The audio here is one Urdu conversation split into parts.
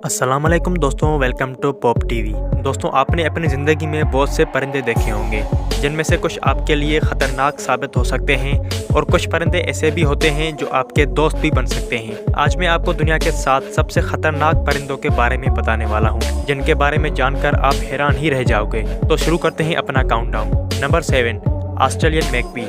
السلام علیکم دوستوں، welcome to pop TV. دوستوں، آپ نے اپنی زندگی میں بہت سے پرندے دیکھے ہوں گے جن میں سے کچھ آپ کے لیے خطرناک ثابت ہو سکتے ہیں اور کچھ پرندے ایسے بھی ہوتے ہیں جو آپ کے دوست بھی بن سکتے ہیں۔ آج میں آپ کو دنیا کے 7 سب سے خطرناک پرندوں کے بارے میں بتانے والا ہوں جن کے بارے میں جان کر آپ حیران ہی رہ جاؤ گے۔ تو شروع کرتے ہیں اپنا کاؤنٹ ڈاؤن۔ نمبر 7، آسٹریلین میکپی۔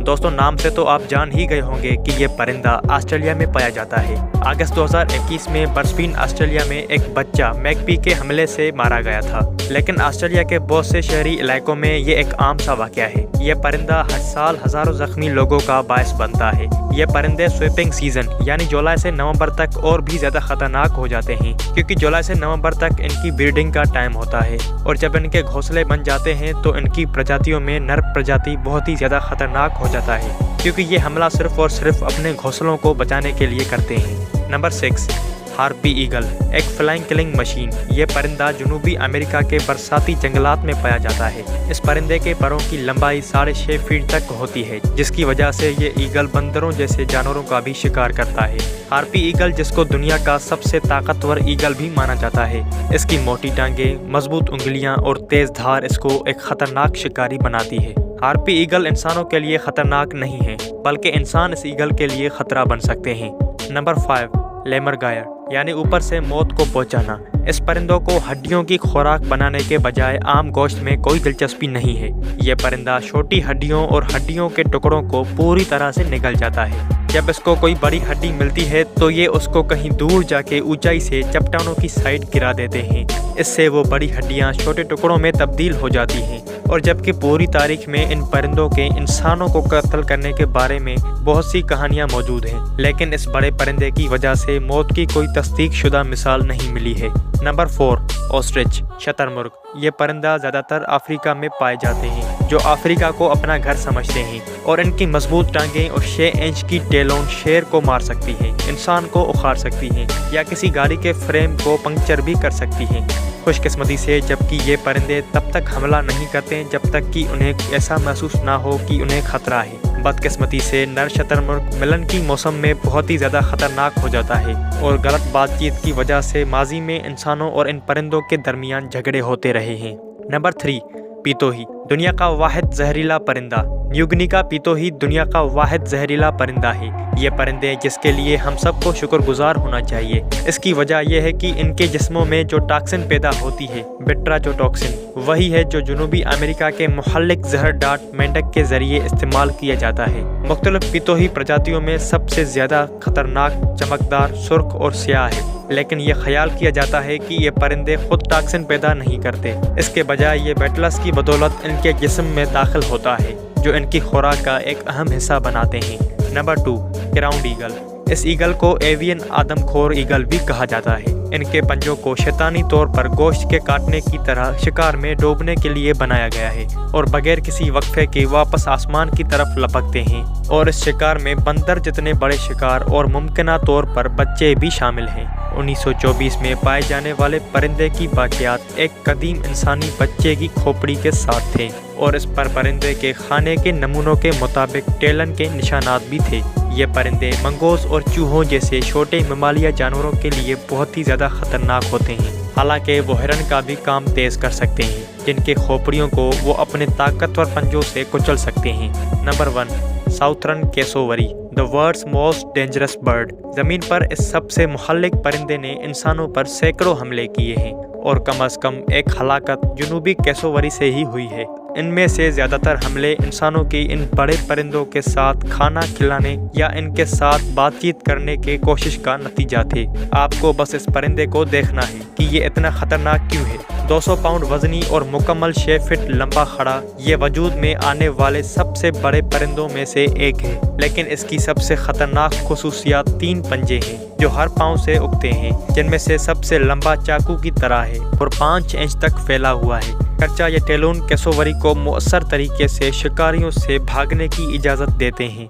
دوستوں، نام سے تو آپ جان ہی گئے ہوں گے کہ یہ پرندہ آسٹریلیا میں پایا جاتا ہے۔ اگست 2021 میں برسبین آسٹریلیا میں ایک بچہ میکپی کے حملے سے مارا گیا تھا، لیکن آسٹریلیا کے بہت سے شہری علاقوں میں یہ ایک عام سا واقعہ ہے۔ یہ پرندہ ہر سال ہزاروں زخمی لوگوں کا باعث بنتا ہے۔ یہ پرندے سویپنگ سیزن یعنی جولائی سے نومبر تک اور بھی زیادہ خطرناک ہو جاتے ہیں، کیونکہ جولائی سے نومبر تک ان کی بریڈنگ کا ٹائم ہوتا ہے، اور جب ان کے گھونسلے بن جاتے ہیں تو ان کی پرجاتیوں میں نر پرجاتی بہت ہی زیادہ خطرناک ہو جاتا ہے، کیونکہ یہ حملہ صرف اور صرف اپنے گھونسلوں کو بچانے کے لیے کرتے ہیں۔ نمبر 6، ہارپی ایگل، ایک فلائنگ کلنگ مشین۔ یہ پرندہ جنوبی امریکہ کے برساتی جنگلات میں پایا جاتا ہے۔ اس پرندے کے پروں کی لمبائی 6.5 فٹ تک ہوتی ہے، جس کی وجہ سے یہ ایگل بندروں جیسے جانوروں کا بھی شکار کرتا ہے۔ ہارپی ایگل، جس کو دنیا کا سب سے طاقتور ایگل بھی مانا جاتا ہے، اس کی موٹی ٹانگیں، مضبوط انگلیاں اور تیز دھار اس کو ایک خطرناک شکاری بناتی ہے۔ ہارپی ایگل انسانوں کے لیے خطرناک نہیں ہے، بلکہ انسان اس ایگل کے لیے خطرہ بن سکتے ہیں۔ نمبر 5، لیمرگائر، یعنی اوپر سے موت کو پہنچانا۔ اس پرندوں کو ہڈیوں کی خوراک بنانے کے بجائے عام گوشت میں کوئی دلچسپی نہیں ہے۔ یہ پرندہ چھوٹی ہڈیوں اور ہڈیوں کے ٹکڑوں کو پوری طرح سے نگل جاتا ہے۔ جب اس کو کوئی بڑی ہڈی ملتی ہے تو یہ اس کو کہیں دور جا کے اونچائی سے چٹانوں کی سائڈ گرا دیتے ہیں۔ اس سے وہ بڑی ہڈیاں چھوٹے ٹکڑوں میں تبدیل ہو جاتی ہیں، اور جبکہ پوری تاریخ میں ان پرندوں کے انسانوں کو قتل کرنے کے بارے میں بہت سی کہانیاں موجود ہیں، لیکن اس بڑے پرندے کی وجہ سے موت کی کوئی تصدیق شدہ مثال نہیں ملی ہے۔ نمبر 4، آسٹرچ، شتر مرغ۔ یہ پرندہ زیادہ تر افریقہ میں پائے جاتے ہیں، جو افریقہ کو اپنا گھر سمجھتے ہیں، اور ان کی مضبوط ٹانگیں اور 6 انچ کی ٹیلون شیر کو مار سکتی ہیں، انسان کو اکھاڑ سکتی ہیں، یا کسی گاڑی کے فریم کو پنکچر بھی کر سکتی ہیں۔ خوش قسمتی سے جبکہ یہ پرندے تب تک حملہ نہیں کرتے جب تک کہ انہیں ایسا محسوس نہ ہو کہ انہیں خطرہ ہے۔ بدقسمتی سے نر شتر مرغ ملن کی موسم میں بہت ہی زیادہ خطرناک ہو جاتا ہے، اور غلط بات چیت کی وجہ سے ماضی میں انسانوں اور ان پرندوں کے درمیان جھگڑے ہوتے رہے ہیں۔ نمبر 3، پیتوہی، دنیا کا واحد زہریلا پرندہ۔ نیوگنی کا پیتوہی دنیا کا واحد زہریلا پرندہ ہے۔ یہ پرندے، جس کے لیے ہم سب کو شکر گزار ہونا چاہیے، اس کی وجہ یہ ہے کہ ان کے جسموں میں جو ٹاکسن پیدا ہوتی ہے، بیٹراجوٹوکسن، وہی ہے جو جنوبی امریکہ کے محلک زہر ڈاٹ مینڈک کے ذریعے استعمال کیا جاتا ہے۔ مختلف پیتوہی پرجاتیوں میں سب سے زیادہ خطرناک چمکدار، سرخ اور سیاہ ہے، لیکن یہ خیال کیا جاتا ہے کہ یہ پرندے خود ٹاکسن پیدا نہیں کرتے، اس کے بجائے یہ بیٹلس کی بدولت ان کے جسم میں داخل ہوتا ہے، جو ان کی خوراک کا ایک اہم حصہ بناتے ہیں۔ نمبر 2، کراؤنڈ ایگل۔ اس ایگل کو ایوین آدم خور ایگل بھی کہا جاتا ہے۔ ان کے پنجوں کو شیطانی طور پر گوشت کے کاٹنے کی طرح شکار میں ڈوبنے کے لیے بنایا گیا ہے، اور بغیر کسی وقفے کے واپس آسمان کی طرف لپکتے ہیں، اور اس شکار میں بندر جتنے بڑے شکار اور ممکنہ طور پر بچے بھی شامل ہیں۔ 1924 میں پائے جانے والے پرندے کی باقیات ایک قدیم انسانی بچے کی کھوپڑی کے ساتھ تھے، اور اس پر پرندے کے کھانے کے نمونوں کے مطابق ٹیلن کے نشانات بھی تھے۔ یہ پرندے منگوز اور چوہوں جیسے چھوٹے ممالیہ جانوروں کے لیے بہت ہی زیادہ خطرناک ہوتے ہیں، حالانکہ وہ ہرن کا بھی کام تیز کر سکتے ہیں، جن کے کھوپڑیوں کو وہ اپنے طاقتور پنجوں سے کچل سکتے ہیں۔ نمبر 1، ساؤتھرن کیسووری، دی ورلڈز موسٹ ڈینجرس برڈ۔ زمین پر اس سب سے مہلک پرندے نے انسانوں پر سینکڑوں حملے کیے ہیں، اور کم از کم ایک ہلاکت جنوبی کیسووری سے ہی ہوئی ہے۔ ان میں سے زیادہ تر حملے انسانوں کی ان بڑے پرندوں کے ساتھ کھانا کھلانے یا ان کے ساتھ بات چیت کرنے کی کوشش کا نتیجہ تھے۔ آپ کو بس اس پرندے کو دیکھنا ہے کہ یہ اتنا خطرناک کیوں ہے۔ 200 پاؤنڈ وزنی اور مکمل 6 فٹ لمبا کھڑا، یہ وجود میں آنے والے سب سے بڑے پرندوں میں سے ایک ہے، لیکن اس کی سب سے خطرناک خصوصیات 3 پنجے ہیں جو ہر پاؤں سے اگتے ہیں، جن میں سے سب سے لمبا چاقو کی طرح ہے اور 5 انچ تک پھیلا ہوا ہے۔ گرچہ یہ ٹیلون کیسووری کو مؤثر طریقے سے شکاریوں سے بھاگنے کی اجازت دیتے ہیں،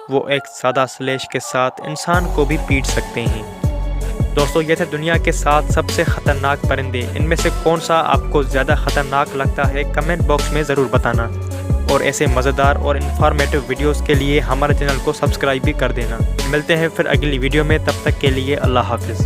وہ ایک سادہ سلیش کے ساتھ انسان کو بھی پیٹ سکتے ہیں۔ دوستو، یہ تھے دنیا کے 7 سب سے خطرناک پرندے۔ ان میں سے کون سا آپ کو زیادہ خطرناک لگتا ہے کمنٹ باکس میں ضرور بتانا، اور ایسے مزیدار اور انفارمیٹیو ویڈیوز کے لیے ہمارے چینل کو سبسکرائب بھی کر دینا۔ ملتے ہیں پھر اگلی ویڈیو میں، تب تک کے لیے اللہ حافظ۔